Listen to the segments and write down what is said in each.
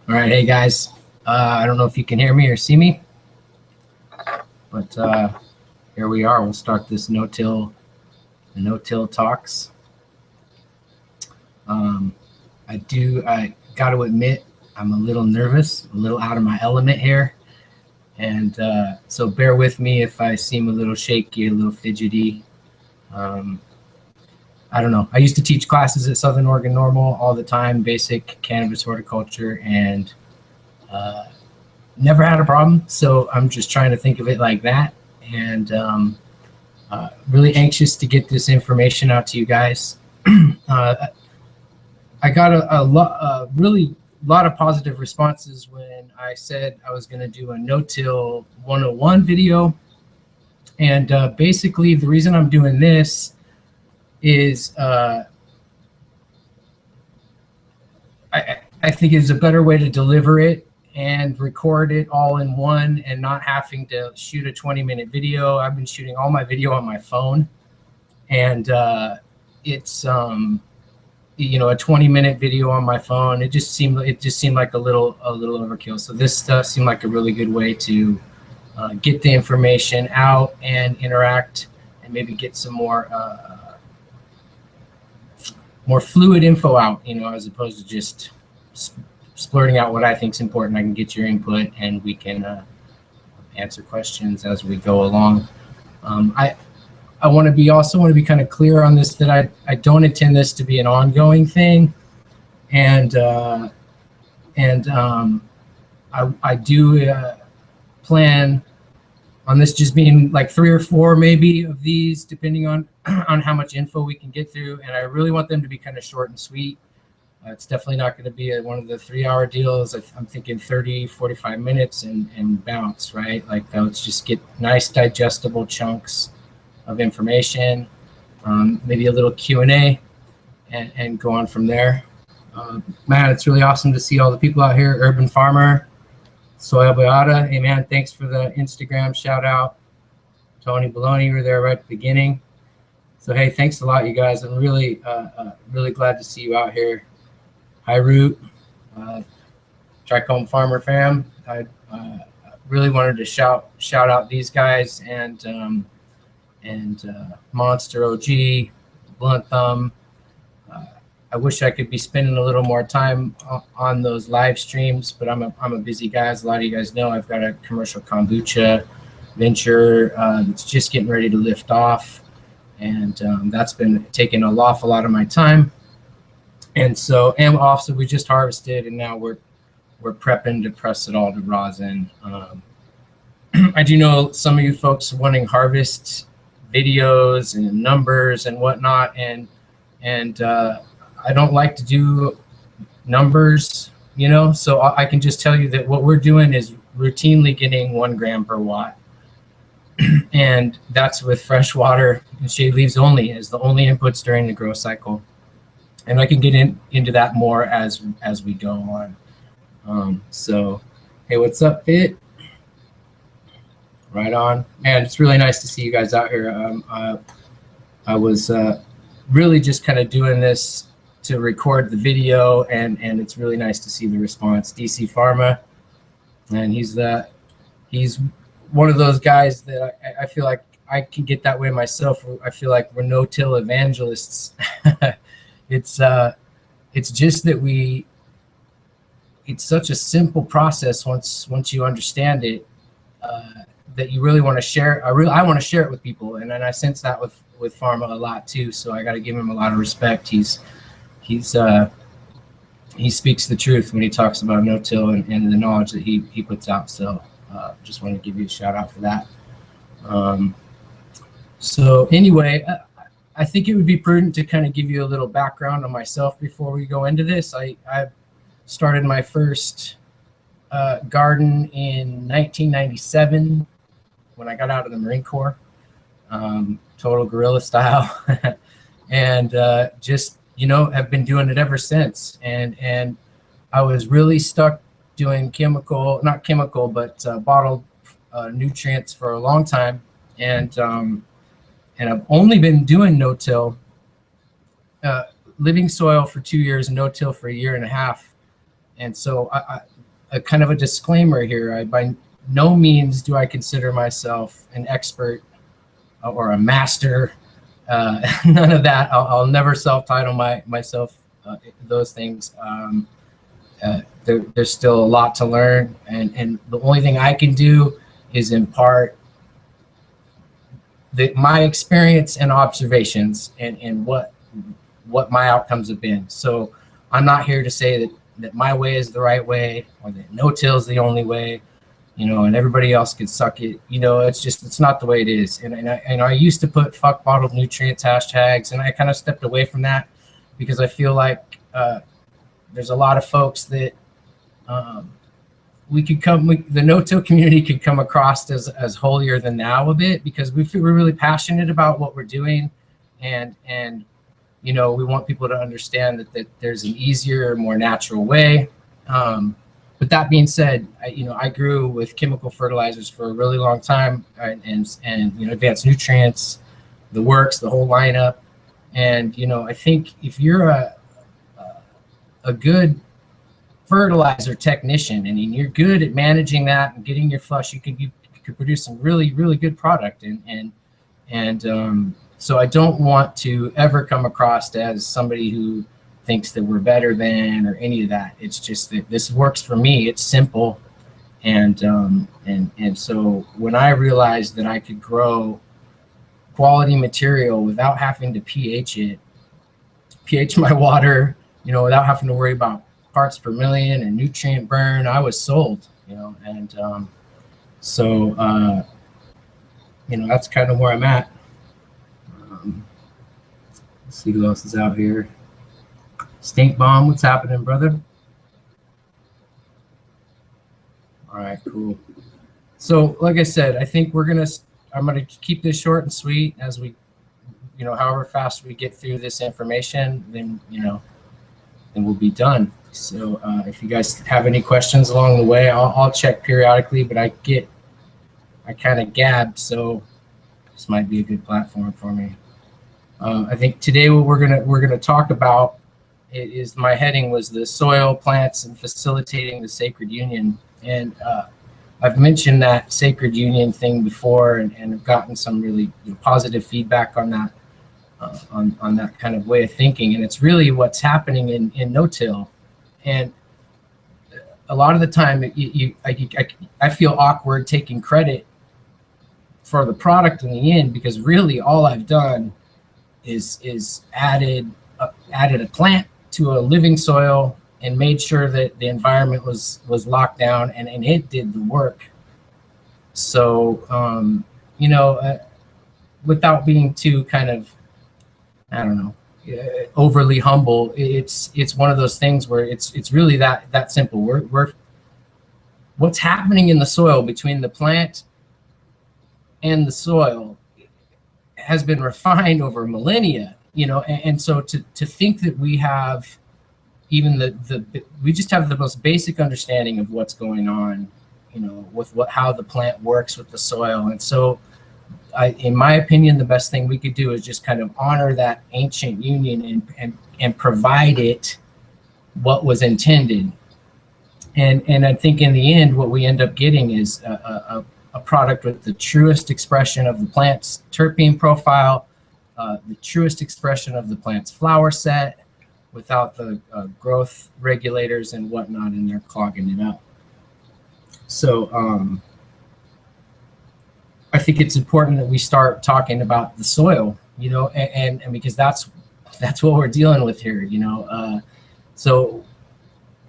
All right, hey guys. I don't know if you can hear me or see me, but here we are. We'll start this NoTill Talks. I got to admit, I'm a little nervous, a little out of my element here, and so bear with me if I seem a little shaky, a little fidgety. I don't know. I used to teach classes at Southern Oregon Normal all the time, basic cannabis horticulture, and never had a problem. So I'm just trying to think of it like that, and really anxious to get this information out to you guys. I got a really lot of positive responses when I said I was going to do a no-till 101 video, and basically the reason I'm doing this is I think it's a better way to deliver it and record it all in one and not having to shoot a 20-minute video. I've been shooting all my video on my phone, and it's a 20-minute video on my phone. It just seemed like a little overkill. So this stuff seemed like a really good way to get the information out and interact and maybe get some more fluid info out, as opposed to just splurting out what I think is important. I can get your input and we can answer questions as we go along. I want to be kind of clear on this, that I don't intend this to be an ongoing thing, and I do plan on this just being like 3 or 4 maybe of these, depending on how much info we can get through. And I really want them to be kind of short and sweet. It's definitely not going to be one of the 3-hour deals. I'm thinking 30, 45 minutes and bounce, right? Like, let's just get nice digestible chunks of information, maybe a little Q&A, and go on from there. Man, it's really awesome to see all the people out here. Urban Farmer, Soya Beata, hey man, thanks for the Instagram shout out. Tony Baloney, you were there right at the beginning. So hey, thanks a lot, you guys. I'm really glad to see you out here. Hi Root, Trichome Farmer fam. I really wanted to shout out these guys and Monster OG, Blunt Thumb. I wish I could be spending a little more time on those live streams, but I'm a busy guy. As a lot of you guys know, I've got a commercial kombucha venture that's just getting ready to lift off, and that's been taking an awful lot of my time. And also we just harvested, and now we're prepping to press it all to rosin. I do know some of you folks wanting harvest videos and numbers and whatnot, and I don't like to do numbers, so I can just tell you that what we're doing is routinely getting 1 gram per watt, and that's with fresh water and shade leaves only as the only inputs during the grow cycle. And I can get into that more as we go on. So hey, what's up, Fit? Right on, man. It's really nice to see you guys out here. I was really just kind of doing this to record the video, and it's really nice to see the response. DC Pharma, and he's one of those guys that I feel like I can get that way myself. I feel like we're no-till evangelists. It's just that it's such a simple process once you understand it, that you really want to share. I want to share it with people, and I sense that with Pharma a lot too. So I got to give him a lot of respect. He speaks the truth when he talks about no-till and the knowledge that he puts out. So just want to give you a shout out for that. So anyway, I think it would be prudent to kind of give you a little background on myself before we go into this. I started my first garden in 1997 when I got out of the Marine Corps, total guerrilla style, and just have been doing it ever since. And I was really stuck doing not chemical, but bottled nutrients for a long time, and I've only been doing no-till, living soil for 2 years, no-till for 1.5 years. And so a kind of a disclaimer here, I by no means do I consider myself an expert or a master. None of that. I'll never self-title myself those things. There's still a lot to learn, and the only thing I can do is impart my experience and observations and what my outcomes have been. So I'm not here to say that my way is the right way or that no-till is the only way, and everybody else can suck it. It's not the way it is. And I used to put fuck bottled nutrients hashtags, and I kind of stepped away from that because I feel like there's a lot of folks that the no-till community could come across as holier than thou a bit, because we're really passionate about what we're doing, and we want people to understand that there's an easier, more natural way. But that being said, I grew with chemical fertilizers for a really long time, and advanced nutrients, the works, the whole lineup. And I think if you're a good fertilizer technician and you're good at managing that and getting your flush, you could produce some really, really good product. So I don't want to ever come across as somebody who thinks that we're better than or any of that. It's just that this works for me. It's simple. And so when I realized that I could grow quality material without having to pH my water, without having to worry about parts per million and nutrient burn, I was sold, so that's kind of where I'm at. Let's see who else is out here. Stink Bomb, what's happening, brother? All right, cool. So like I said, I think I'm gonna keep this short and sweet as we, however fast we get through this information, then we'll be done. So if you guys have any questions along the way, I'll check periodically, but I kind of gab, so this might be a good platform for me. I think today what we're gonna talk about is, my heading was the soil, plants, and facilitating the sacred union. And I've mentioned that sacred union thing before, and have gotten some really positive feedback on that, on that kind of way of thinking. And it's really what's happening in no-till. And a lot of the time, I feel awkward taking credit for the product in the end, because really all I've done is added a plant to a living soil and made sure that the environment was locked down, and it did the work. So without being too kind of, I don't know, overly humble, it's one of those things where it's really that simple. We're what's happening in the soil between the plant and the soil has been refined over millennia, and so to think that we have even we just have the most basic understanding of what's going on, with how the plant works with the soil. And so in my opinion, the best thing we could do is just kind of honor that ancient union and provide it what was intended. And I think in the end, what we end up getting is a product with the truest expression of the plant's terpene profile, the truest expression of the plant's flower set, without the growth regulators and whatnot in there clogging it up. So I think it's important that we start talking about the soil, and because that's what we're dealing with here, So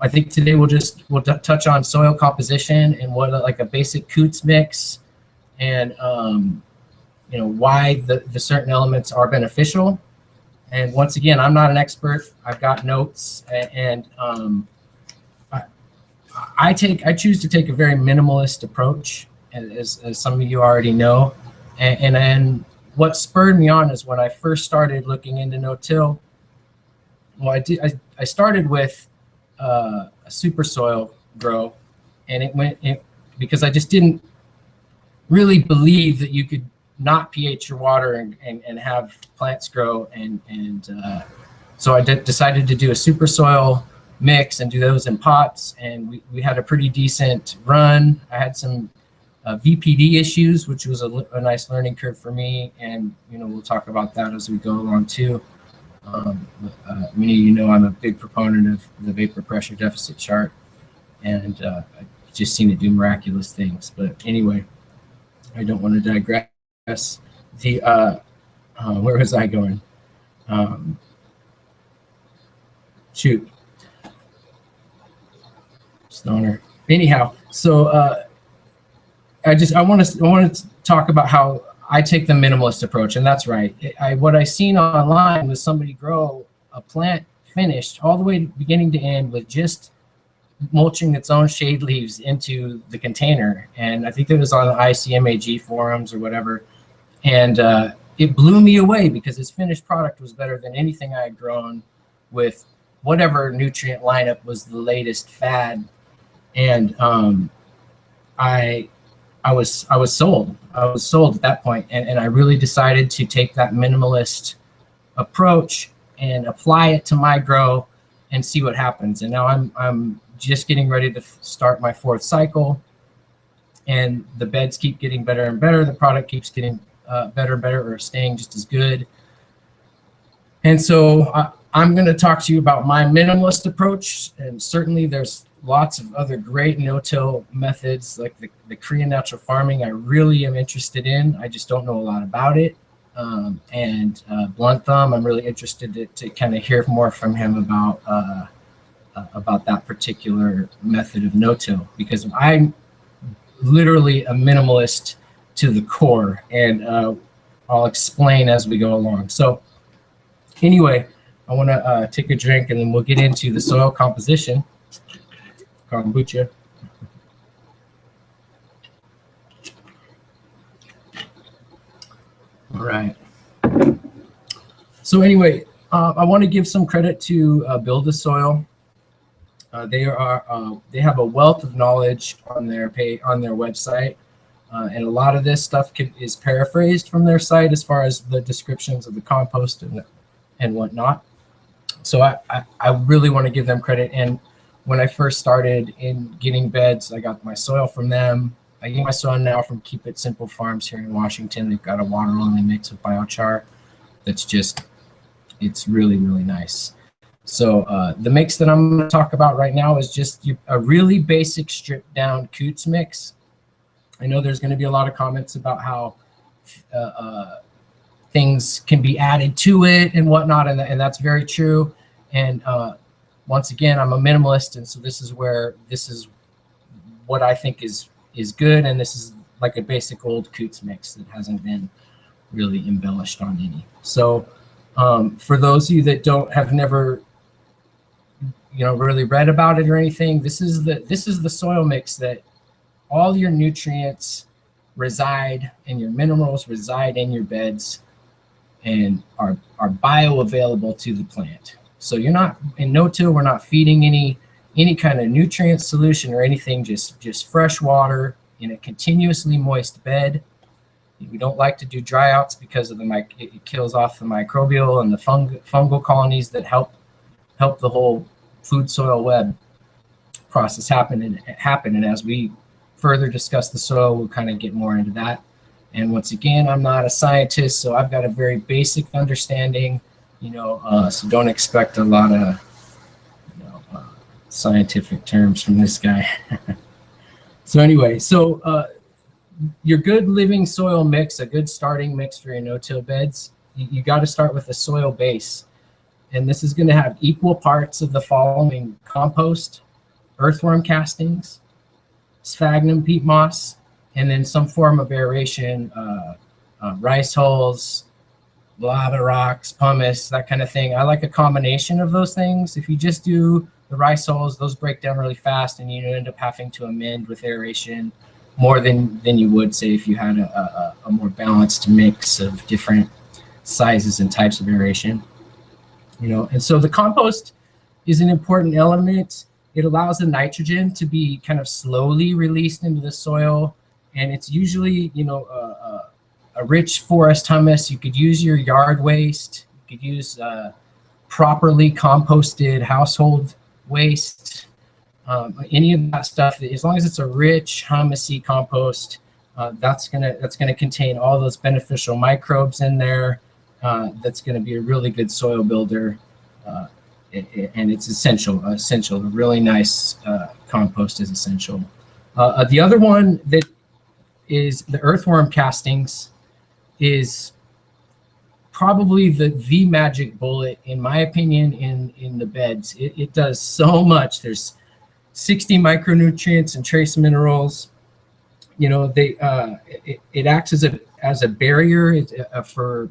I think today we'll touch on soil composition and what like a basic Coot's mix, and why the certain elements are beneficial. And once again, I'm not an expert. I've got notes, and I choose to take a very minimalist approach, as some of you already know. And what spurred me on is when I first started looking into no-till. Well, I started with a super soil grow, and because I just didn't really believe that you could not pH your water and have plants grow, and so I decided to do a super soil mix and do those in pots. And we had a pretty decent run. I had some VPD issues, which was a nice learning curve for me. And, you know, we'll talk about that as we go along too. Many of you know I'm a big proponent of the vapor pressure deficit chart, and I've just seen it do miraculous things. But anyway, I don't want to digress. The where was I going? Shoot, stoner. Anyhow, so I want to talk about how I take the minimalist approach, and that's right. What I seen online was somebody grow a plant finished all the way beginning to end with just mulching its own shade leaves into the container. And I think it was on the ICMAG forums or whatever. And it blew me away because his finished product was better than anything I had grown with whatever nutrient lineup was the latest fad. And I was sold. I was sold at that point, and I really decided to take that minimalist approach and apply it to my grow and see what happens. And now I'm just getting ready to start my 4th cycle, and the beds keep getting better and better. The product keeps getting better and better, or staying just as good. And so I'm going to talk to you about my minimalist approach, and certainly there's lots of other great no-till methods like the Korean natural farming I really am interested in. I just don't know a lot about it. And Blunt Thumb, I'm really interested to kind of hear more from him about that particular method of no-till, because I'm literally a minimalist to the core, and I'll explain as we go along. So anyway, I want to take a drink, and then we'll get into the soil composition. Kombucha. All right. So anyway, I want to give some credit to Build a Soil. They have a wealth of knowledge on their website, and a lot of this stuff is paraphrased from their site as far as the descriptions of the compost and whatnot. So I really want to give them credit. And when I first started in getting beds, I got my soil from them. I get my soil now from Keep It Simple Farms here in Washington. They've got a water-only mix with biochar that's just, it's really, really nice. So the mix that I'm going to talk about right now is just a really basic stripped-down Coots mix. I know there's going to be a lot of comments about how things can be added to it and whatnot, and that's very true. And once again, I'm a minimalist, and so this is what I think is good, and this is like a basic old Coots mix that hasn't been really embellished on any. So for those of you that have never really read about it or anything, this is the soil mix that all your nutrients reside and your minerals reside in your beds and are bioavailable to the plant. So you're not in no-till, we're not feeding any kind of nutrient solution or anything, just fresh water in a continuously moist bed. We don't like to do dry outs because of it kills off the microbial and the fungal colonies that help the whole food soil web process happen. And as we further discuss the soil, we'll kind of get more into that. And once again, I'm not a scientist, so I've got a very basic understanding. So don't expect a lot of scientific terms from this guy. So anyway, your good living soil mix, a good starting mix for your no-till beds, you got to start with a soil base. And this is going to have equal parts of the following: compost, earthworm castings, sphagnum peat moss, and then some form of aeration, rice hulls, lava rocks, pumice, that kind of thing. I like a combination of those things. If you just do the rice hulls, those break down really fast, and you end up having to amend with aeration more than you would, say, if you had a more balanced mix of different sizes and types of aeration. And so the compost is an important element. It allows the nitrogen to be kind of slowly released into the soil, and it's usually, a rich forest humus. You could use your yard waste. You could use properly composted household waste, any of that stuff. As long as it's a rich humusy compost, that's gonna contain all those beneficial microbes in there. That's gonna be a really good soil builder, and it's essential. A really nice compost is essential. The other one that is the earthworm castings is probably the magic bullet, in my opinion, in the beds. It does so much. There's 60 micronutrients and trace minerals. You know, it acts as a barrier for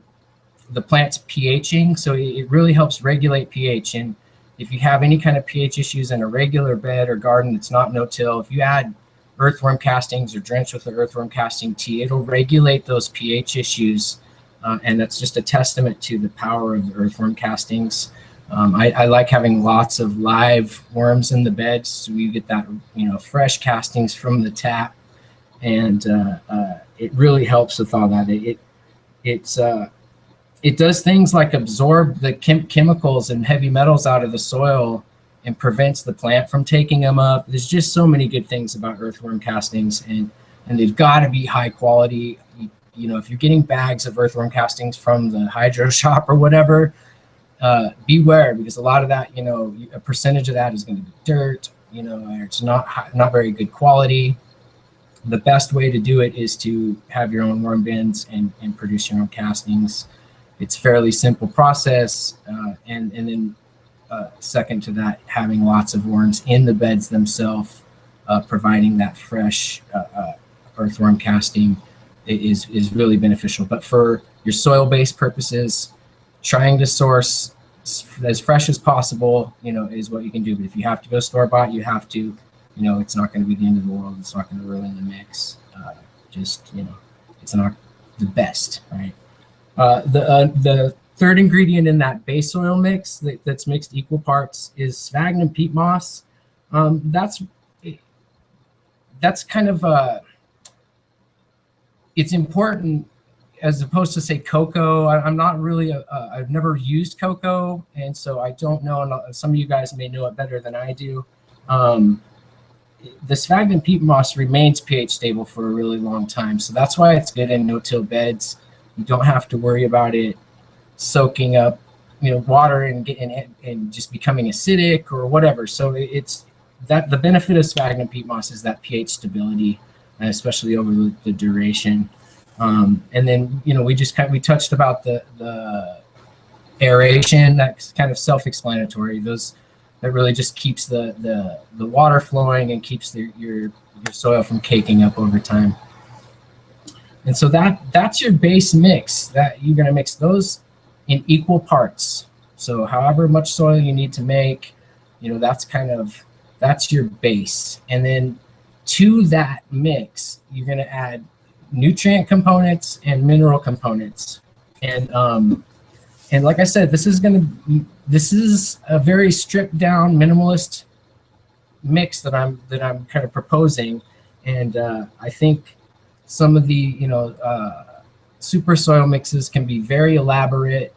the plant's pHing, so it really helps regulate pH. And if you have any kind of pH issues in a regular bed or garden that's not no-till, if you add earthworm castings or drench with the earthworm casting tea, it'll regulate those pH issues. And that's just a testament to the power of the earthworm castings. I like having lots of live worms in the beds, so you get that, you know, fresh castings from the tap, and it really helps with all that. It does things like absorb the chemicals and heavy metals out of the soil and prevents the plant from taking them up. There's just so many good things about earthworm castings, and they've got to be high quality. You know, if you're getting bags of earthworm castings from the hydro shop or whatever, beware, because a lot of that, you know, a percentage of that is going to be dirt, you know, or it's not very good quality. The best way to do it is to have your own worm bins and produce your own castings. It's a fairly simple process, and then second to that, having lots of worms in the beds themselves, providing that fresh earthworm casting is really beneficial. But for your soil-based purposes, trying to source as fresh as possible, you know, is what you can do. But if you have to go store-bought, you have to, you know, it's not going to be the end of the world. It's not going to ruin the mix. Just, you know, it's not the best, right? The third ingredient in that base oil mix that's mixed equal parts is sphagnum peat moss. That's kind of it's important as opposed to, say, cocoa. I'm not really I've never used cocoa, and so I don't know. And some of you guys may know it better than I do. The sphagnum peat moss remains pH stable for a really long time, so that's why it's good in no-till beds. You don't have to worry about it soaking up, you know, water and just becoming acidic or whatever. So it's that the benefit of sphagnum peat moss is that pH stability, especially over the duration. And then, you know, we touched about the aeration. That's kind of self-explanatory. That really just keeps the water flowing and keeps your soil from caking up over time. And so that's your base mix. That you're going to mix those in equal parts. So however much soil you need to make, you know, that's your base. And then to that mix, you're going to add nutrient components and mineral components. And like I said, this is a very stripped down minimalist mix that I'm kind of proposing. And I think some of the, you know, super soil mixes can be very elaborate,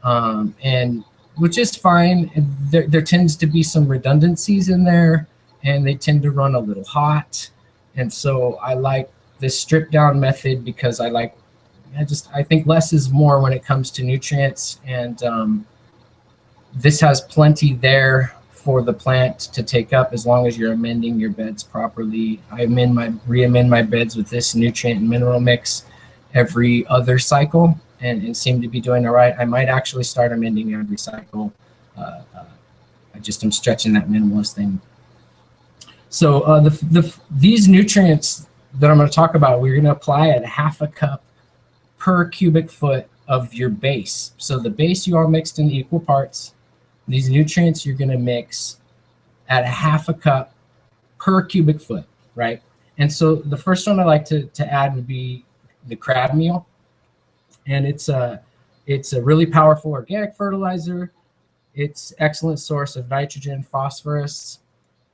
and which is fine. There tends to be some redundancies in there, and they tend to run a little hot. And so I like this stripped down method because I think less is more when it comes to nutrients, and this has plenty there for the plant to take up as long as you're amending your beds properly. I re-amend my beds with this nutrient and mineral mix every other cycle, and seem to be doing all right. I might actually start amending every cycle. I'm stretching that minimalist thing. So these nutrients that I'm going to talk about, we're going to apply at 1/2 cup per cubic foot of your base. So the base you all mixed in equal parts. These nutrients you're going to mix at 1/2 cup per cubic foot, right? And so the first one I like to add would be the crab meal. And it's a really powerful organic fertilizer. It's excellent source of nitrogen, phosphorus,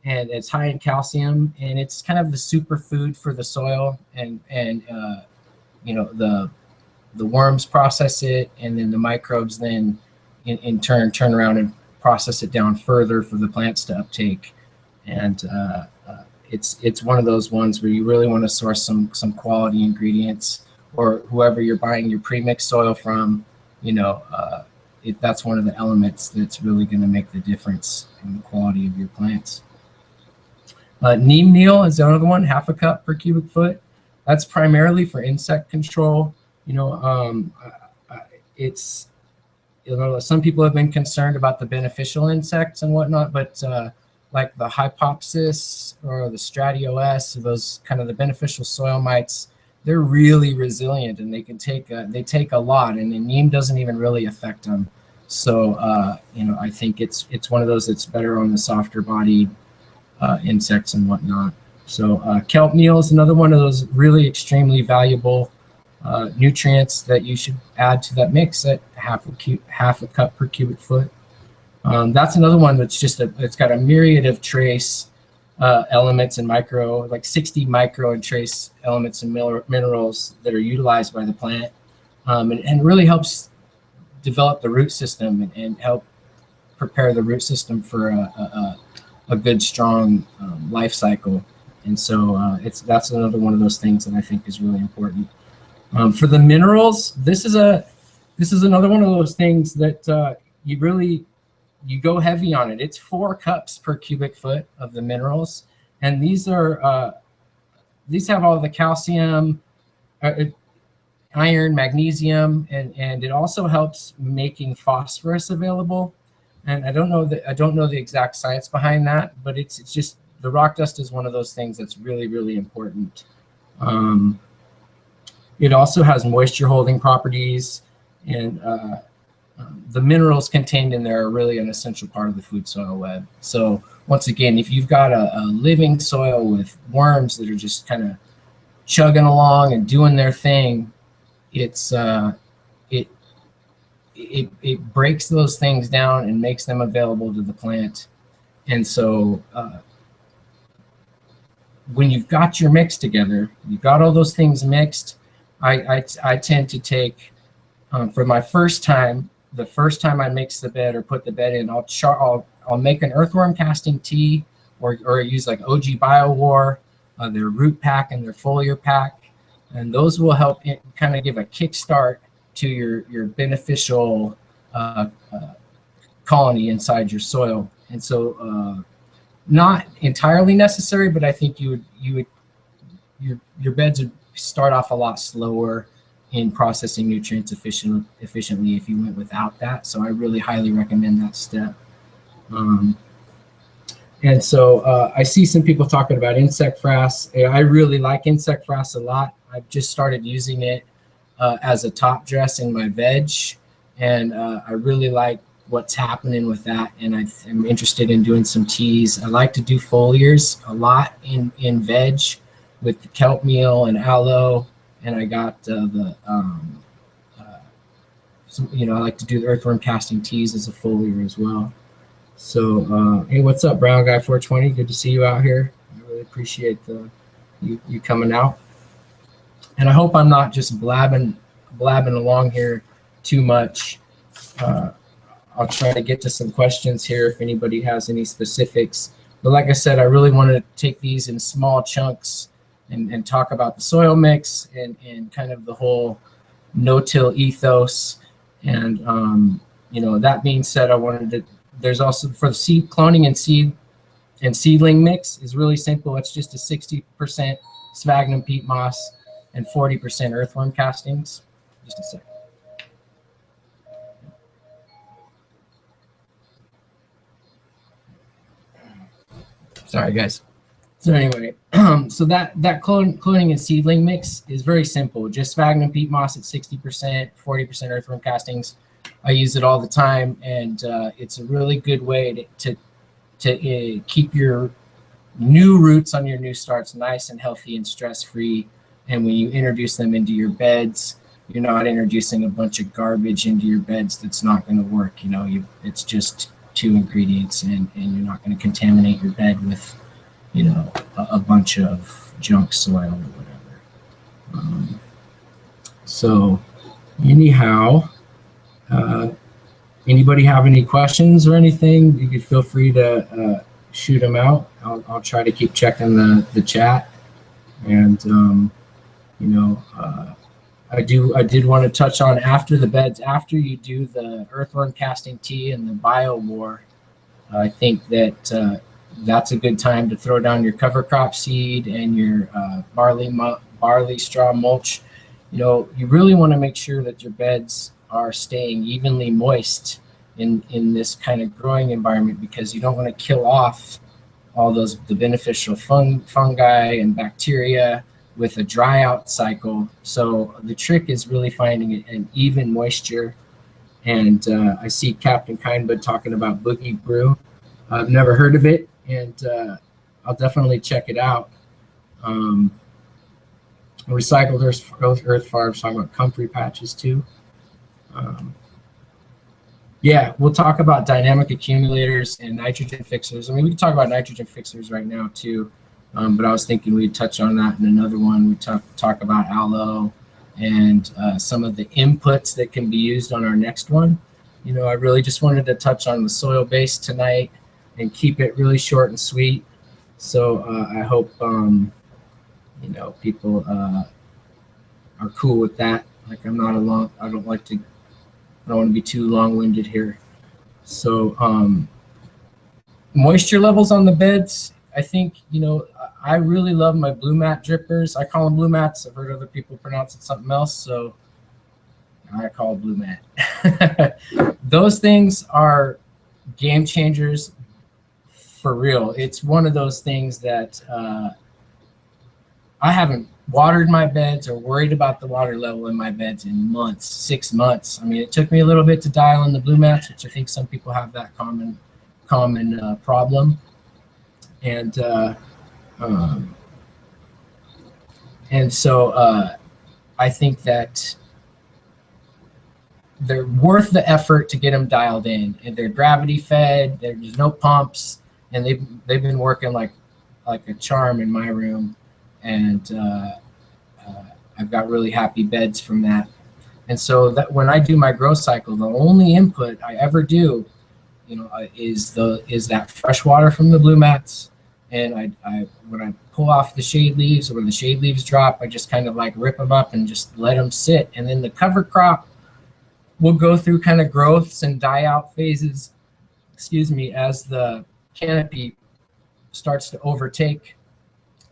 and it's high in calcium. And it's kind of the superfood for the soil. And you know, the worms process it, and then the microbes then in turn turn around and process it down further for the plants to uptake. And it's one of those ones where you really want to source some quality ingredients, or whoever you're buying your pre-mixed soil from, you know, that's one of the elements that's really going to make the difference in the quality of your plants. Neem Meal is another one, 1/2 cup per cubic foot. That's primarily for insect control. You know, it's, you know, some people have been concerned about the beneficial insects and whatnot, but like the Hypopsis or the Stratios, those kind of the beneficial soil mites, they're really resilient, and they can take they take a lot, and the neem doesn't even really affect them. So you know, I think it's one of those that's better on the softer bodied insects and whatnot. So Kelp Meal is another one of those really extremely valuable nutrients that you should add to that mix at 1/2 cup per cubic foot. That's another one that's just it's got a myriad of trace elements and like 60 micro and trace elements and minerals that are utilized by the plant, and really helps develop the root system and help prepare the root system for a good, strong life cycle. And so that's another one of those things that I think is really important. For the minerals, this is another one of those things that you go heavy on it. It's 4 cups per cubic foot of the minerals, and these have all the calcium, iron, magnesium, and it also helps making phosphorus available. And I don't know the exact science behind that, but it's just, the rock dust is one of those things that's really, really important. It also has moisture holding properties, and the minerals contained in there are really an essential part of the food soil web. So once again, if you've got a living soil with worms that are just kind of chugging along and doing their thing, it breaks those things down and makes them available to the plant. And so when you've got your mix together, you've got all those things mixed, I tend to take, for my first time, the first time I mix the bed or put the bed in, I'll make an earthworm casting tea, or use like OG BioWar, their root pack and their foliar pack, and those will help kind of give a kickstart to your beneficial colony inside your soil. And so not entirely necessary, but I think your beds would start off a lot slower in processing nutrients efficiently if you went without that. So I really highly recommend that step. And so I see some people talking about insect frass. I really like insect frass a lot. I've just started using it as a top dress in my veg, and I really like what's happening with that, and I'm interested in doing some teas. I like to do foliars a lot in veg with the Kelp Meal and aloe, and I got I like to do the earthworm casting teas as a foliar as well. So hey, what's up, Brown Guy 420? Good to see you out here. I really appreciate you coming out. And I hope I'm not just blabbing along here too much. I'll try to get to some questions here if anybody has any specifics. But like I said, I really want to take these in small chunks and talk about the soil mix and kind of the whole no-till ethos. And that being said, I wanted to. There's also, for the seed cloning and seedling mix is really simple. It's just a 60% sphagnum peat moss and 40% earthworm castings. Just a second. Sorry, guys. So anyway, so that cloning and seedling mix is very simple. Just sphagnum peat moss at 60%, 40% earthworm castings. I use it all the time, and it's a really good way to keep your new roots on your new starts nice and healthy and stress-free. And when you introduce them into your beds, you're not introducing a bunch of garbage into your beds that's not going to work. It's just 2 ingredients, and you're not going to contaminate your bed with, a bunch of junk soil or whatever. So anyhow, Anybody have any questions or anything? You could feel free to shoot them out. I'll try to keep checking the chat. And I did want to touch on after the beds, after you do the earthworm casting tea and the BioWar. I think that that's a good time to throw down your cover crop seed and your barley straw mulch. You really want to make sure that your beds are staying evenly moist in this kind of growing environment, because you don't want to kill off all the beneficial fungi and bacteria with a dry out cycle. So the trick is really finding an even moisture. And I see Captain Kindbud talking about Boogie Brew. I've never heard of it, and I'll definitely check it out. Recycled Earth Farms talking about comfrey patches too. Yeah, we'll talk about dynamic accumulators and nitrogen fixers. I mean, we can talk about nitrogen fixers right now too, but I was thinking we'd touch on that in another one. We talk about aloe and some of the inputs that can be used on our next one. I really just wanted to touch on the soil base tonight and keep it really short and sweet. So I hope people are cool with that. Like, I'm not alone. I don't want to be too long-winded here. So moisture levels on the beds, I think, I really love my blue mat drippers. I call them blue mats. I've heard other people pronounce it something else, so I call it blue mat. Those things are game changers for real. It's one of those things that I haven't watered my beds or worried about the water level in my beds in months, 6 months. I mean, it took me a little bit to dial in the blue mats, which I think some people have that common problem. And so I think that they're worth the effort to get them dialed in. And they're gravity fed. There's no pumps, and they've been working like a charm in my room. And I've got really happy beds from that. And so that when I do my grow cycle, the only input I ever do, is that fresh water from the blue mats. And I when I pull off the shade leaves, or when the shade leaves drop, I just kind of like rip them up and just let them sit. And then the cover crop will go through kind of growths and die out phases, as the canopy starts to overtake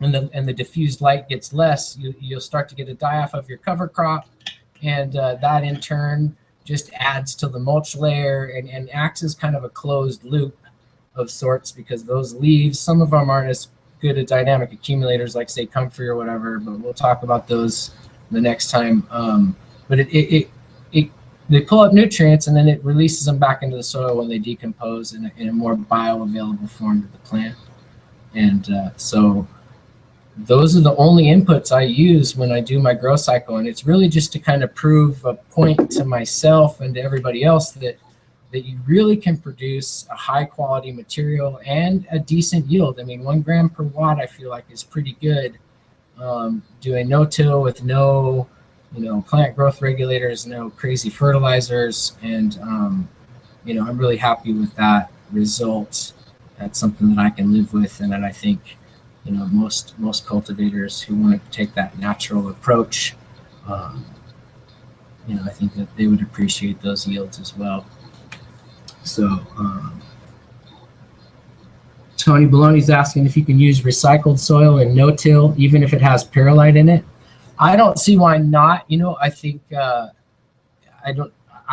and the diffused light gets less. You'll start to get a die off of your cover crop, and that in turn just adds to the mulch layer and acts as kind of a closed loop of sorts, because those leaves, some of them aren't as good at dynamic accumulators like, say, comfrey or whatever, but we'll talk about those the next time. But they pull up nutrients, and then it releases them back into the soil when they decompose in a more bioavailable form to the plant. And so those are the only inputs I use when I do my grow cycle. And it's really just to kind of prove a point to myself and to everybody else that you really can produce a high quality material and a decent yield. I mean, 1 gram per watt, I feel like, is pretty good. Doing no-till with no, plant growth regulators, no crazy fertilizers. And, I'm really happy with that result. That's something that I can live with, and that I think, most cultivators who want to take that natural approach, I think that they would appreciate those yields as well. So Tony Baloney's asking if you can use recycled soil in no-till, even if it has perlite in it. I don't see why not. I think I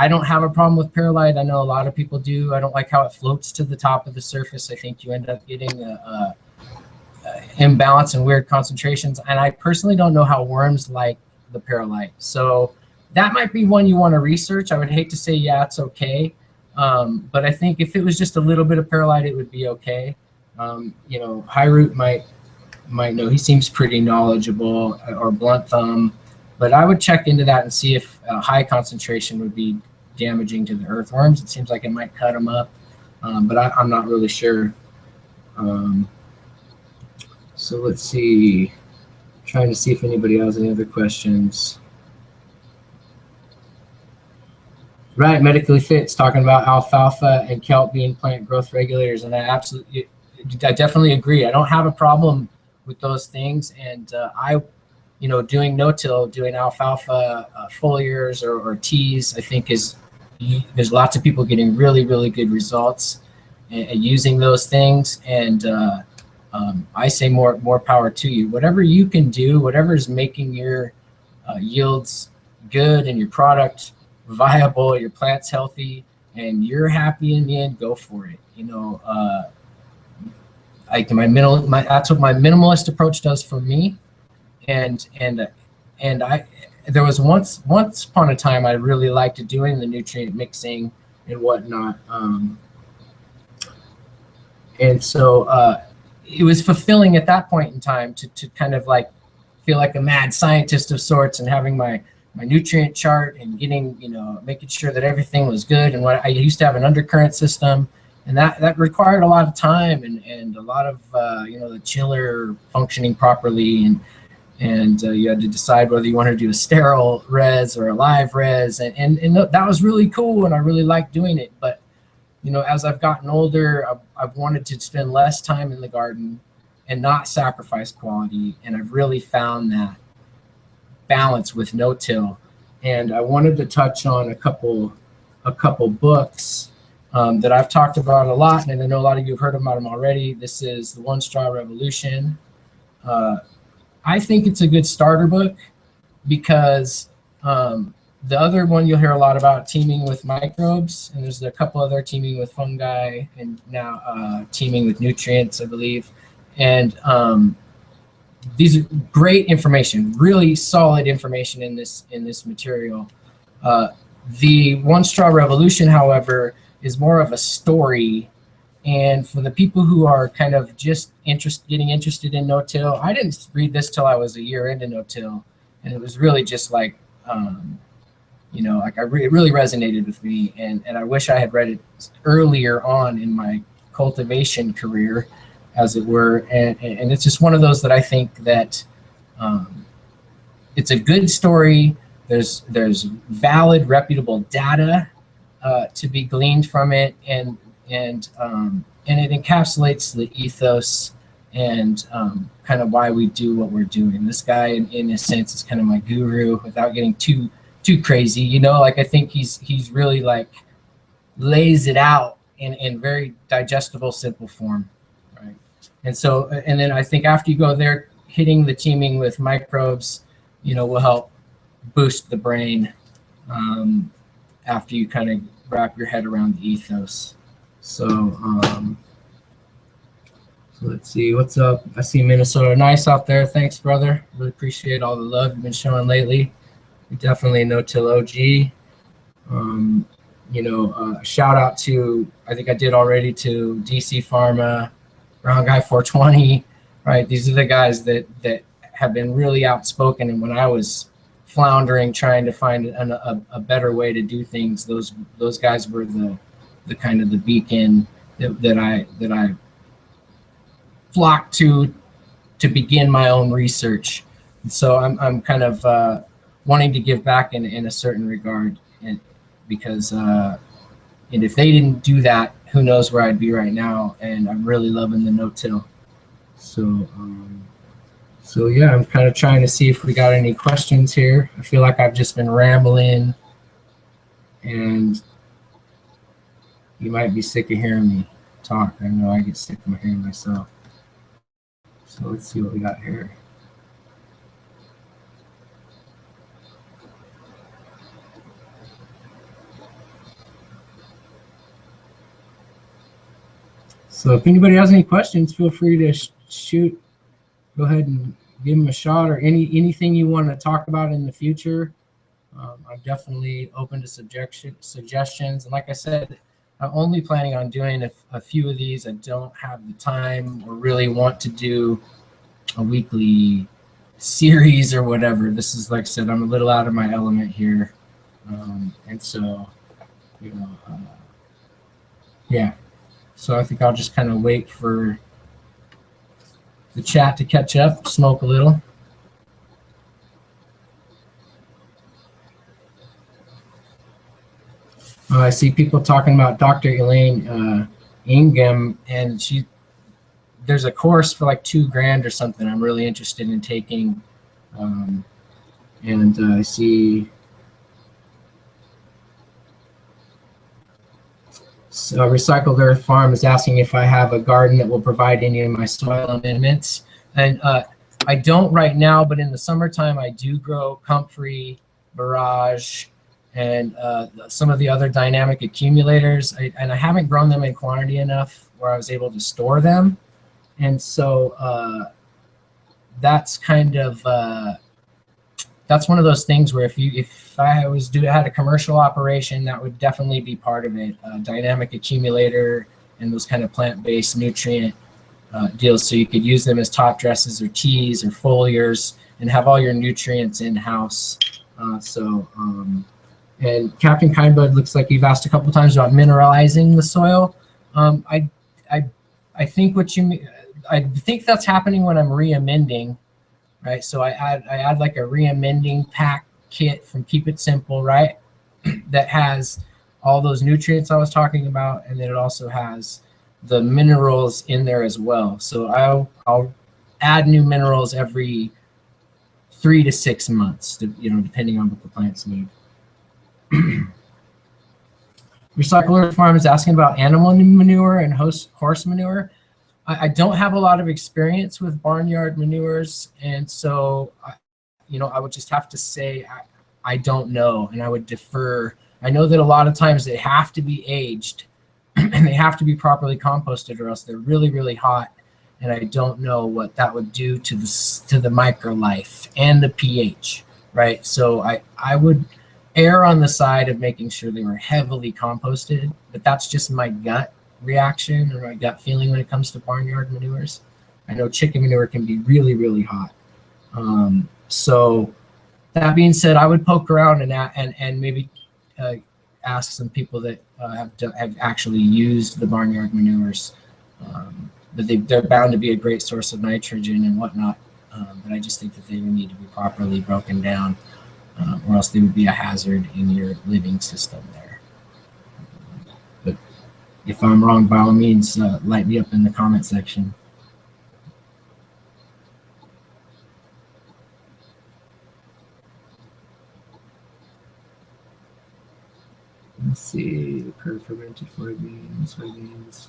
don't have a problem with perlite. I know a lot of people do. I don't like how it floats to the top of the surface. I think you end up getting a imbalance and weird concentrations. And I personally don't know how worms like the perlite. So that might be one you want to research. I would hate to say, yeah, it's okay. But I think if it was just a little bit of perlite, it would be okay. High Root might know. He seems pretty knowledgeable, or Blunt Thumb. But I would check into that and see if a high concentration would be damaging to the earthworms. It seems like it might cut them up, but I'm not really sure. So let's see. Trying to see if anybody has any other questions. Right, medically fit. It's talking about alfalfa and kelp being plant growth regulators, and I definitely agree. I don't have a problem with those things, and doing no-till, doing alfalfa foliars or teas, I think there's lots of people getting really, really good results and using those things, and I say more power to you. Whatever you can do, whatever is making your yields good and your product viable, your plant's healthy, and you're happy in the end, go for it. That's what my minimalist approach does for me. And there was once upon a time I really liked doing the nutrient mixing and whatnot. And so it was fulfilling at that point in time to kind of like feel like a mad scientist of sorts, and having my nutrient chart and making sure that everything was good. And what I used to have an undercurrent system, and that required a lot of time and a lot of the chiller functioning properly, and you had to decide whether you wanted to do a sterile res or a live res, and that was really cool, and I really liked doing it. But as I've gotten older, I've wanted to spend less time in the garden and not sacrifice quality, and I've really found that balance with no-till. And I wanted to touch on a couple books that I've talked about a lot, and I know a lot of you have heard about them already. This is The One Straw Revolution. I think it's a good starter book because the other one you'll hear a lot about, teaming with microbes, and there's a couple other, teaming with fungi, and now teaming with nutrients, I believe. And these are great information, really solid information in this material. The One Straw Revolution, however, is more of a story. And for the people who are kind of just getting interested in no-till, I didn't read this till I was a year into no-till, and it was really just like, it really resonated with me, and I wish I had read it earlier on in my cultivation career, as it were. And it's just one of those that I think that it's a good story. There's valid, reputable data to be gleaned from it, and it encapsulates the ethos and kind of why we do what we're doing. This guy, in a sense, is kind of my guru, without getting too crazy. I think he's really like lays it out in very digestible, simple form, right? And so, and then I think after you go there, hitting the teaming with microbes, will help boost the brain after you kind of wrap your head around the ethos. So let's see what's up. I see Minnesota Nice out there. Thanks, brother. Really appreciate all the love you've been showing lately. You're definitely a no-till OG. Shout out to, I think I did already, to DC Pharma, Brown Guy 420, right? These are the guys that have been really outspoken. And when I was floundering, trying to find a better way to do things, those guys were the kind of the beacon that I flocked to begin my own research. And so I'm kind of wanting to give back in a certain regard, and because and if they didn't do that, who knows where I'd be right now. And I'm really loving the no-till. So yeah, I'm kind of trying to see if we got any questions here. I feel like I've just been rambling, and you might be sick of hearing me talk. I know I get sick of hearing myself. So let's see what we got here. So if anybody has any questions, feel free to shoot. Go ahead and give them a shot, or anything you want to talk about in the future. I'm definitely open to suggestions. And like I said, I'm only planning on doing a few of these. I don't have the time or really want to do a weekly series or whatever. This is, like I said, I'm a little out of my element here. And so, yeah. So I think I'll just kind of wait for the chat to catch up, smoke a little. I see people talking about Dr. Elaine Ingham, and there's a course for like $2,000 or something I'm really interested in taking. I see so Recycled Earth Farm is asking if I have a garden that will provide any of my soil amendments. And I don't right now, but in the summertime I do grow comfrey, barrage, and some of the other dynamic accumulators. And I haven't grown them in quantity enough where I was able to store them. And so that's kind of that's one of those things where if I had a commercial operation, that would definitely be part of it. Dynamic accumulator and those kind of plant-based nutrient deals, so you could use them as top dresses or teas or foliars and have all your nutrients in-house. And Captain Kindbud, looks like you've asked a couple times about mineralizing the soil. I think I think that's happening when I'm re-amending. Right, so I add like a re-amending pack kit from Keep It Simple, right? That has all those nutrients I was talking about, and then it also has the minerals in there as well. So I'll add new minerals every 3 to 6 months, depending on what the plants need. Recycler Farm is asking about animal manure and horse manure. I don't have a lot of experience with barnyard manures, and so I would just have to say I don't know, and I would defer. I know that a lot of times they have to be aged and they have to be properly composted, or else they're really, really hot, and I don't know what that would do to the microlife and the pH, right? So I would err on the side of making sure they were heavily composted, but that's just my gut reaction or my gut feeling when it comes to barnyard manures. I know chicken manure can be really, really hot. So that being said, I would poke around and maybe ask some people that have actually used the barnyard manures. But they're bound to be a great source of nitrogen and whatnot. But I just think that they need to be properly broken down, or else they would be a hazard in your living system there. But if I'm wrong, by all means, light me up in the comment section. Let's see, fermented soybeans.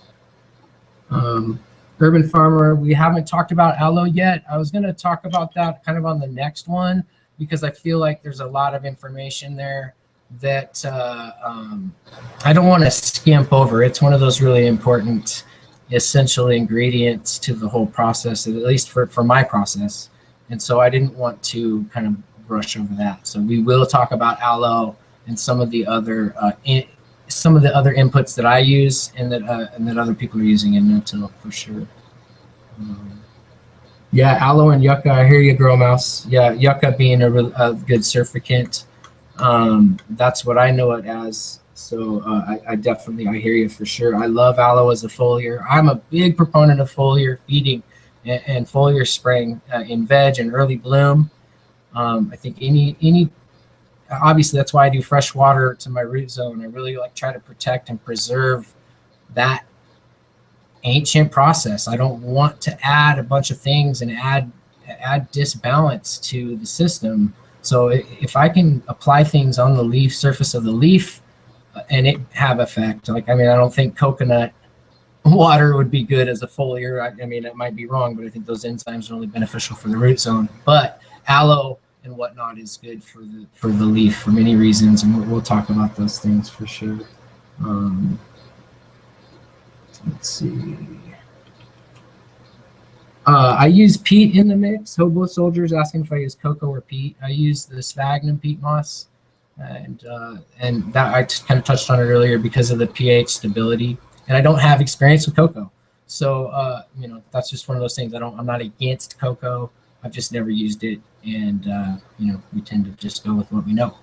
Urban Farmer, we haven't talked about aloe yet. I was going to talk about that kind of on the next one, because I feel like there's a lot of information there that I don't want to skimp over. It's one of those really important, essential ingredients to the whole process, at least for my process. And so I didn't want to kind of brush over that. So we will talk about aloe and some of the other inputs that I use and that other people are using in NoTill for sure. Yeah, aloe and yucca. I hear you, Grow Mouse. Yeah, yucca being a good surfactant. That's what I know it as. So I definitely, I hear you for sure. I love aloe as a foliar. I'm a big proponent of foliar feeding and foliar spraying in veg and early bloom. I think obviously that's why I do fresh water to my root zone. I really try to protect and preserve that ancient process. I don't want to add a bunch of things and add disbalance to the system. So if I can apply things on the leaf surface of the leaf and it have effect, I don't think coconut water would be good as a foliar. I mean, it might be wrong, but I think those enzymes are only beneficial for the root zone. But aloe and whatnot is good for the leaf for many reasons, and we'll talk about those things for sure. Let's see. I use peat in the mix. Hobo Soldier's asking if I use cocoa or peat. I use the Sphagnum Peat Moss, and that I kind of touched on it earlier because of the pH stability. And I don't have experience with cocoa, so that's just one of those things. I'm not against cocoa. I've just never used it, and we tend to just go with what we know.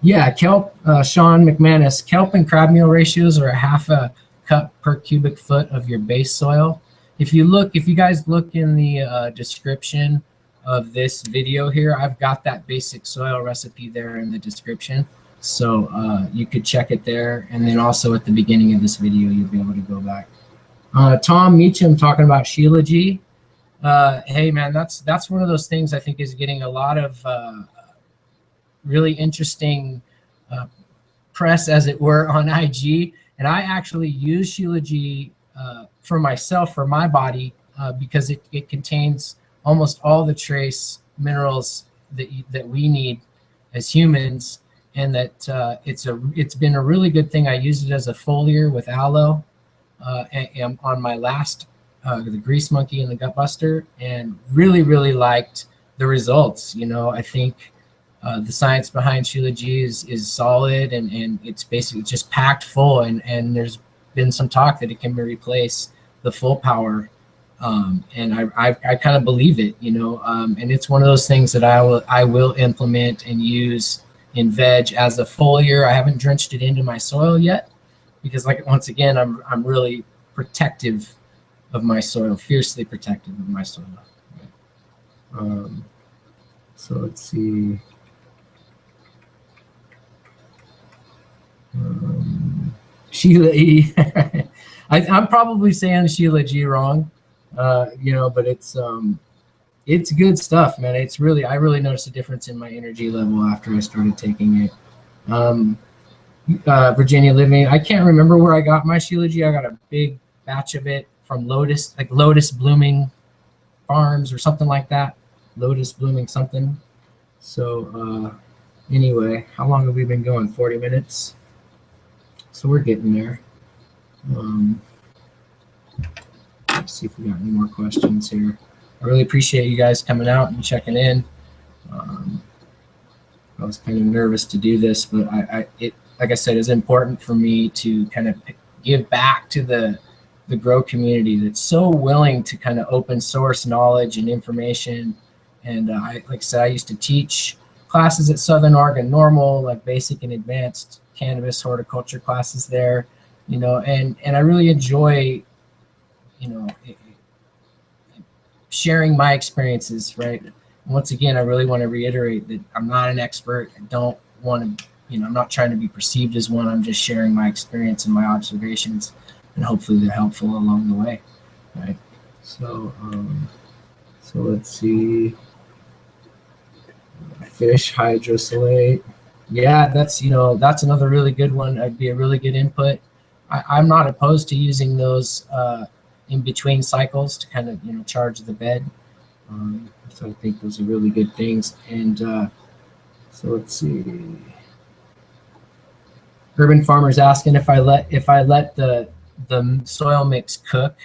Yeah, kelp, Sean McManus, kelp and crab meal ratios are a half a cup per cubic foot of your base soil. If you guys look in the description, of this video here, I've got that basic soil recipe there in the description. So you could check it there. And then also at the beginning of this video, you'll be able to go back. Tom Meacham talking about Shilajit. Hey man, that's one of those things I think is getting a lot of really interesting press, as it were, on IG. And I actually use Shilajit for myself, for my body, because it contains almost all the trace minerals that we need as humans, and that it's been a really good thing. I used it as a foliar with aloe and on my last the grease monkey and the gut buster, and really liked the results. You know, I think the science behind Shilajit is solid, and it's basically just packed full, and there's been some talk that it can replace the full power, and I kind of believe it, you know, and it's one of those things that I will implement and use in veg as a foliar. I haven't drenched it into my soil yet, because, like, once again, I'm really protective of my soil, fiercely protective of my soil. So let's see. Sheila E. I'm probably saying Sheila G wrong, you know, but it's good stuff, man. It's really, I really noticed a difference in my energy level after I started taking it. Virginia Living, I can't remember where I got my Sheila G. I got a big batch of it from Lotus, like Lotus Blooming Farms or something like that. Lotus Blooming something. So anyway, how long have we been going? 40 minutes. So we're getting there. Let's see if we got any more questions here. I really appreciate you guys coming out and checking in. I was kind of nervous to do this, but it, like I said, is important for me to kind of give back to the grow community that's so willing to kind of open source knowledge and information. And like I said, I used to teach classes at Southern Oregon Normal, like basic and advanced cannabis horticulture classes there, you know, and I really enjoy, you know, sharing my experiences, right? Once again, I really want to reiterate that I'm not an expert. I don't want to, you know, I'm not trying to be perceived as one. I'm just sharing my experience and my observations, and hopefully they're helpful along the way, right? So, so let's see. Fish hydrosolate. Yeah, that's, you know, that's another really good one. That'd be a really good input. I'm not opposed to using those in between cycles to kind of, you know, charge the bed. So I think those are really good things. And so let's see. Urban Farmer's asking if I let the soil mix cook.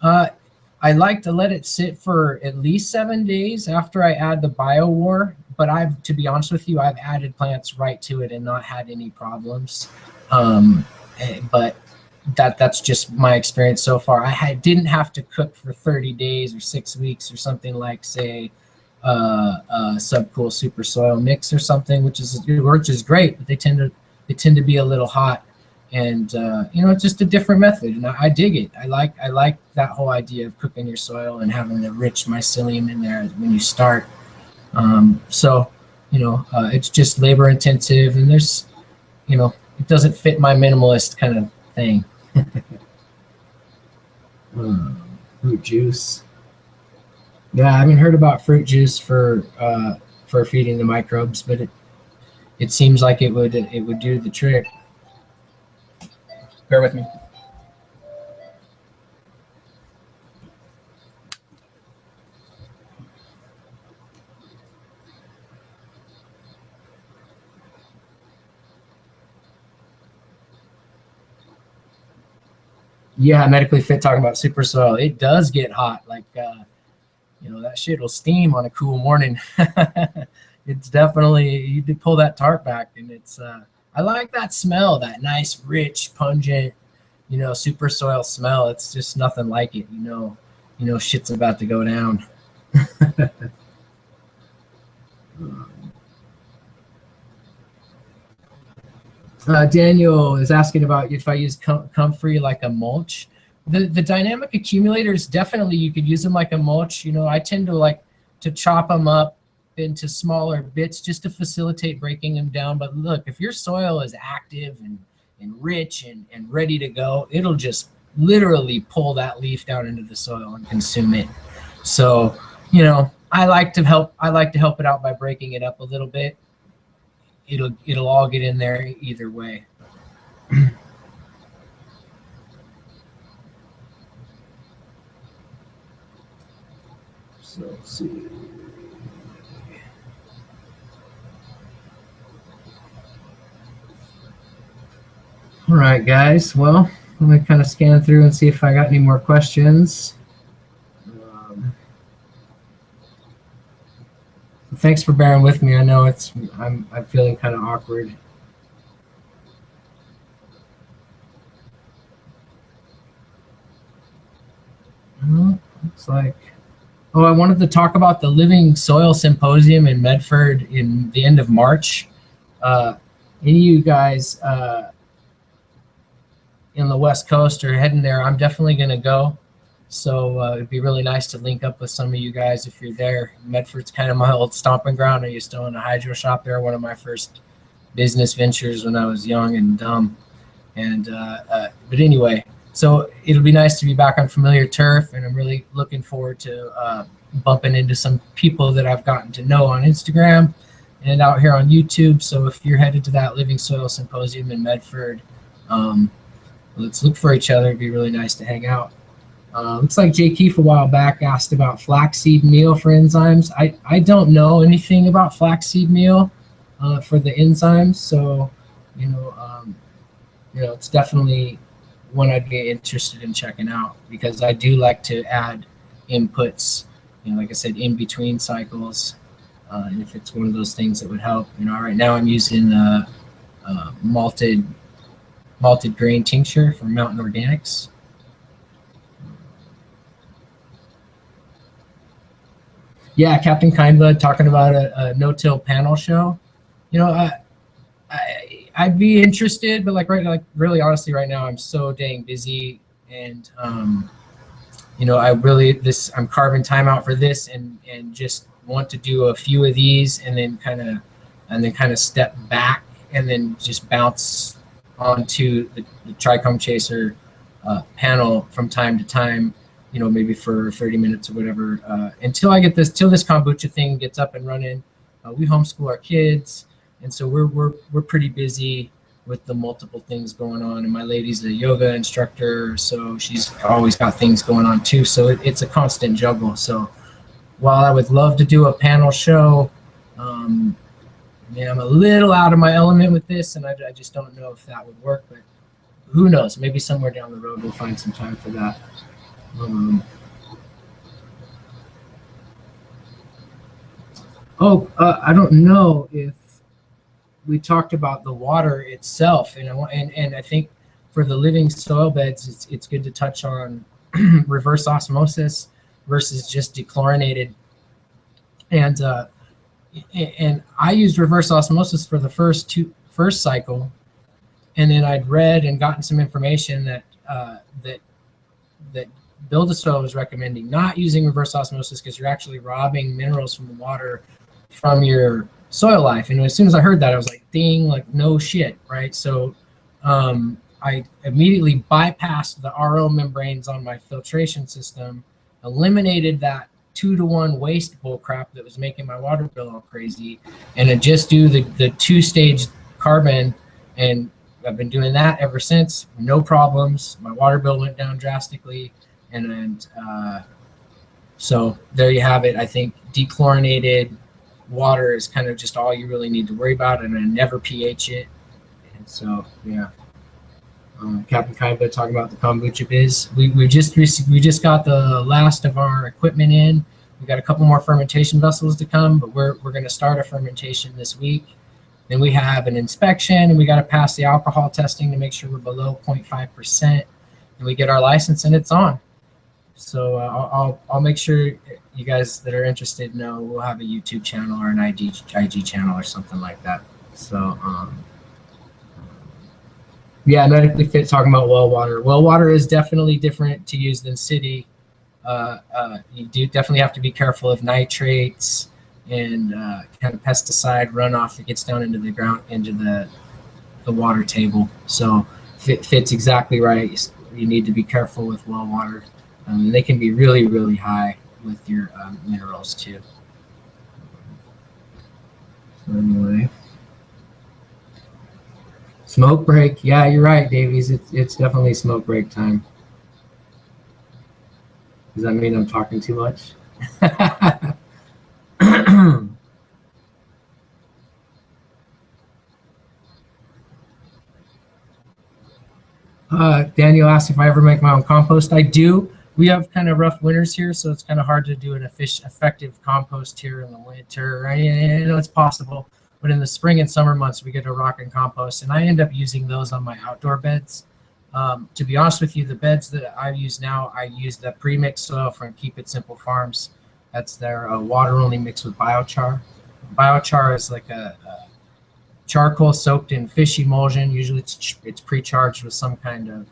I like to let it sit for at least 7 days after I add the BioWar. But to be honest with you, I've added plants right to it and not had any problems. But that's just my experience so far. Didn't have to cook for 30 days or 6 weeks or something like, say, Subcool Super Soil Mix or something, which is great. But they tend to be a little hot, and you know, it's just a different method, and I dig it. I like that whole idea of cooking your soil and having the rich mycelium in there when you start. So, you know, it's just labor intensive, and there's, you know, it doesn't fit my minimalist kind of thing. Fruit juice. Yeah, I haven't heard about fruit juice for feeding the microbes, but it seems like it would do the trick. Bear with me. Yeah, medically fit, talking about super soil. It does get hot. Like, you know, that shit will steam on a cool morning. It's definitely, you could pull that tarp back, and it's, I like that smell, that nice, rich, pungent, you know, super soil smell. It's just nothing like it. You know, shit's about to go down. Daniel is asking about if I use comfrey like a mulch. The dynamic accumulators, definitely you could use them like a mulch. You know, I tend to like to chop them up into smaller bits just to facilitate breaking them down. But look, if your soil is active and rich and ready to go, it'll just literally pull that leaf down into the soil and consume it. So, you know, I like to help it out by breaking it up a little bit. It'll all get in there either way. So let's see. All right, guys. Well, let me kind of scan through and see if I got any more questions. Thanks for bearing with me. I know I'm feeling kind of awkward. Looks like. Oh, I wanted to talk about the Living Soil Symposium in Medford in the end of March. Any of you guys in the West Coast are heading there, I'm definitely going to go. So it'd be really nice to link up with some of you guys if you're there. Medford's kind of my old stomping ground. I used to own a hydro shop there, one of my first business ventures when I was young and dumb. And but anyway, so it'll be nice to be back on familiar turf, and I'm really looking forward to bumping into some people that I've gotten to know on Instagram and out here on YouTube. So if you're headed to that Living Soil Symposium in Medford, let's look for each other. It'd be really nice to hang out. Looks like Jay Keefe a while back asked about flaxseed meal for enzymes. I don't know anything about flaxseed meal for the enzymes, so you know, it's definitely one I'd be interested in checking out, because I do like to add inputs, you know, like I said, in between cycles, and if it's one of those things that would help. You know, right now I'm using malted grain tincture from Mountain Organics. Yeah, Captain Kindblood talking about a no-till panel show. You know, I'd be interested, but really honestly right now I'm so dang busy, and you know, I'm carving time out for this, and just want to do a few of these and then kind of step back and then just bounce onto the Trichome Chaser panel from time to time, you know, maybe for 30 minutes or whatever, till this kombucha thing gets up and running. We homeschool our kids, and so we're pretty busy with the multiple things going on. And my lady's a yoga instructor, so she's always got things going on too. So it's a constant juggle. So while I would love to do a panel show, man, I'm a little out of my element with this, and I just don't know if that would work. But who knows? Maybe somewhere down the road we'll find some time for that. I don't know if we talked about the water itself, and I think for the living soil beds, it's good to touch on reverse osmosis versus just dechlorinated. And I used reverse osmosis for the first cycle, and then I'd read and gotten some information that Build-A-Soil was recommending not using reverse osmosis because you're actually robbing minerals from the water from your soil life. And as soon as I heard that, I was like, ding, like no shit, right? So I immediately bypassed the RO membranes on my filtration system, eliminated that 2-to-1 waste bull crap that was making my water bill all crazy, and I just do the 2-stage carbon, and I've been doing that ever since. No problems. My water bill went down drastically, and so there you have it. I think dechlorinated water is kind of just all you really need to worry about, and I never pH it. And so yeah, Captain Kaiba talking about the kombucha biz. We just got the last of our equipment in. We got a couple more fermentation vessels to come, but we're going to start a fermentation this week. Then we have an inspection, and we got to pass the alcohol testing to make sure we're below 0.5%, and we get our license, and it's on. So I'll make sure you guys that are interested know we'll have a YouTube channel or an IG channel or something like that. So yeah, medically fit, talking about well water. Well water is definitely different to use than city. you do definitely have to be careful of nitrates and kind of pesticide runoff that gets down into the ground, into the water table. So fit's exactly right. You need to be careful with well water. They can be really, really high with your minerals too. So anyway, smoke break. Yeah, you're right, Davies. It's definitely smoke break time. Does that mean I'm talking too much? Daniel asked if I ever make my own compost. I do. We have kind of rough winters here, so it's kind of hard to do an effective compost here in the winter. I know it's possible, but in the spring and summer months, we get a rock and compost, and I end up using those on my outdoor beds. To be honest with you, the beds that I use now, I use the pre-mixed soil from Keep It Simple Farms. That's their water only mixed with biochar. Biochar is like a charcoal soaked in fish emulsion. Usually it's pre-charged with some kind of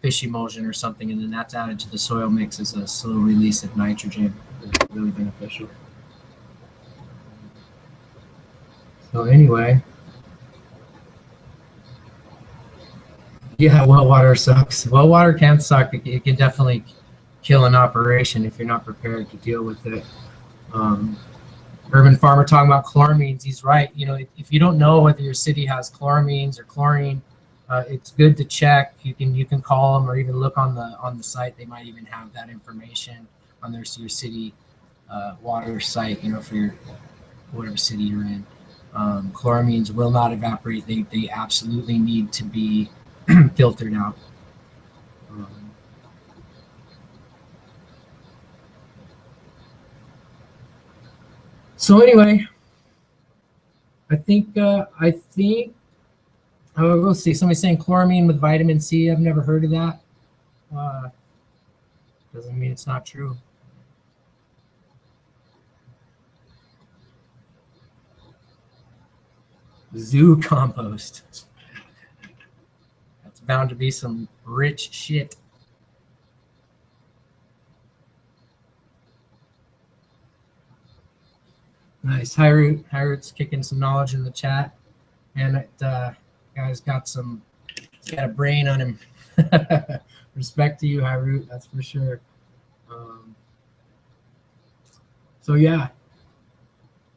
fish emulsion or something, and then that's added to the soil mix as a slow release of nitrogen. It's really beneficial. So anyway, yeah, well water sucks. Well water can suck. It can definitely kill an operation if you're not prepared to deal with it. Urban farmer talking about chloramines. He's right. You know, if you don't know whether your city has chloramines or chlorine, it's good to check. You can call them or even look on the site. They might even have that information on your city water site. You know, for your whatever city you're in. Chloramines will not evaporate. They absolutely need to be filtered out. So anyway, I think we'll see. Somebody saying chloramine with vitamin C. I've never heard of that. Doesn't mean it's not true. Zoo compost. That's bound to be some rich shit. Nice. Hi, Root. Hi, Root's kicking some knowledge in the chat. And that guy's got a brain on him. Respect to you, Hi, Root. That's for sure. So, yeah.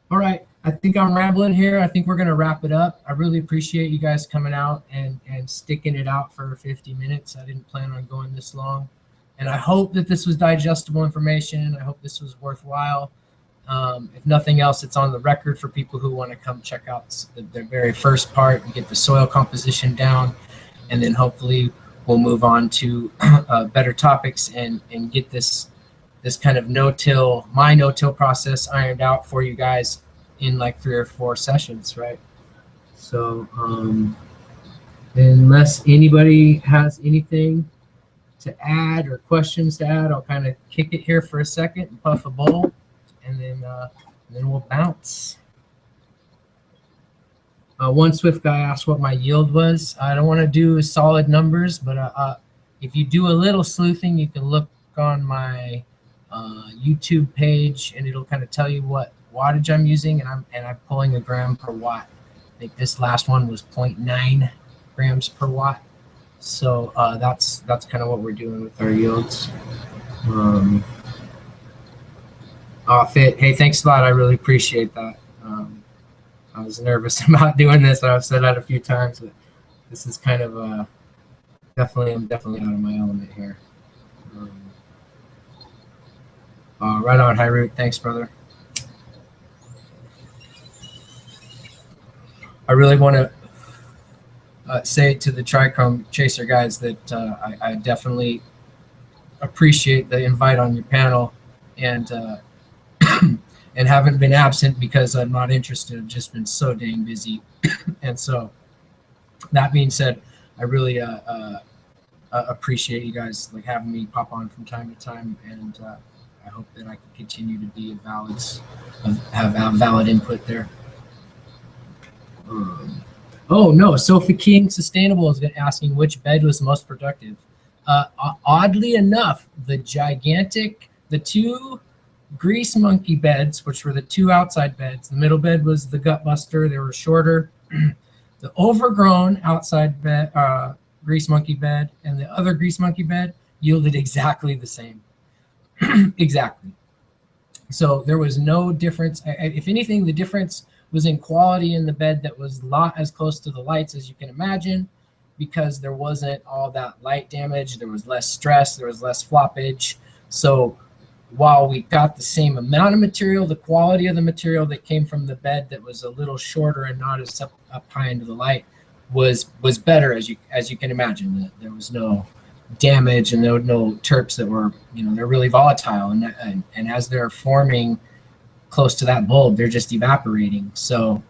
All right. I think I'm rambling here. I think we're going to wrap it up. I really appreciate you guys coming out and sticking it out for 50 minutes. I didn't plan on going this long. And I hope that this was digestible information. I hope this was worthwhile. If nothing else, it's on the record for people who want to come check out the very first part and get the soil composition down. And then hopefully we'll move on to better topics and get this kind of my no-till process ironed out for you guys in like 3 or 4 sessions, right? So unless anybody has anything to add or questions to add, I'll kind of kick it here for a second and puff a bowl. And then we'll bounce. One Swift guy asked what my yield was. I don't want to do solid numbers, but if you do a little sleuthing, you can look on my YouTube page, and it'll kind of tell you what wattage I'm using, and I'm pulling a gram per watt. I think this last one was 0.9 grams per watt. So that's kind of what we're doing with our yields. Fit. Hey, thanks a lot. I really appreciate that. I was nervous about doing this. I've said that a few times, but this is kind of I'm definitely out of my element here. Right on, Hi Root. Thanks, brother. I really want to say to the Trichome Chaser guys that I definitely appreciate the invite on your panel, and and haven't been absent because I'm not interested. I've just been so dang busy. And so that being said, I really appreciate you guys like having me pop on from time to time, and I hope that I can continue to be have valid input there. Oh no, Sophie King Sustainable is asking which bed was most productive. Oddly enough, the two grease monkey beds, which were the two outside beds, the middle bed was the gut buster, they were shorter. The overgrown outside bed, grease monkey bed, and the other grease monkey bed yielded exactly the same. Exactly. So there was no difference. If anything, the difference was in quality in the bed that was not as close to the lights as you can imagine, because there wasn't all that light damage. There was less stress. There was less floppage. So while we got the same amount of material, the quality of the material that came from the bed that was a little shorter and not as up high into the light was better, as you can imagine. There was no damage and no terps that were, they're really volatile, and as they're forming close to that bulb, they're just evaporating. So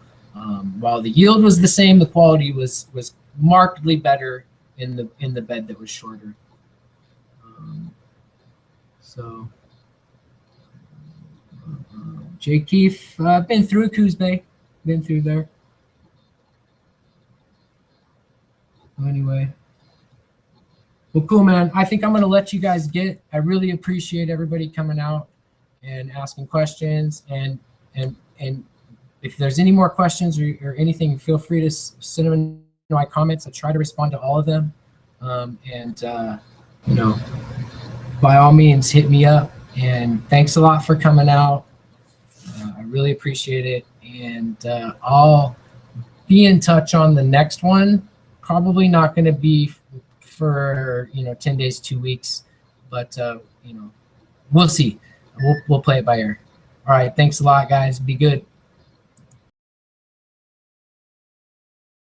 while the yield was the same, the quality was markedly better in the bed that was shorter. Jay Keefe, I've been through Coos Bay, been through there. Anyway, well, cool, man. I think I'm gonna let you guys get. I really appreciate everybody coming out and asking questions, and if there's any more questions or anything, feel free to send them in my comments. I try to respond to all of them, by all means, hit me up. And thanks a lot for coming out. I really appreciate it, and I'll be in touch on the next one. Probably not going to be for 10 days, 2 weeks, but we'll see. We'll play it by ear. All right, thanks a lot, guys. Be good.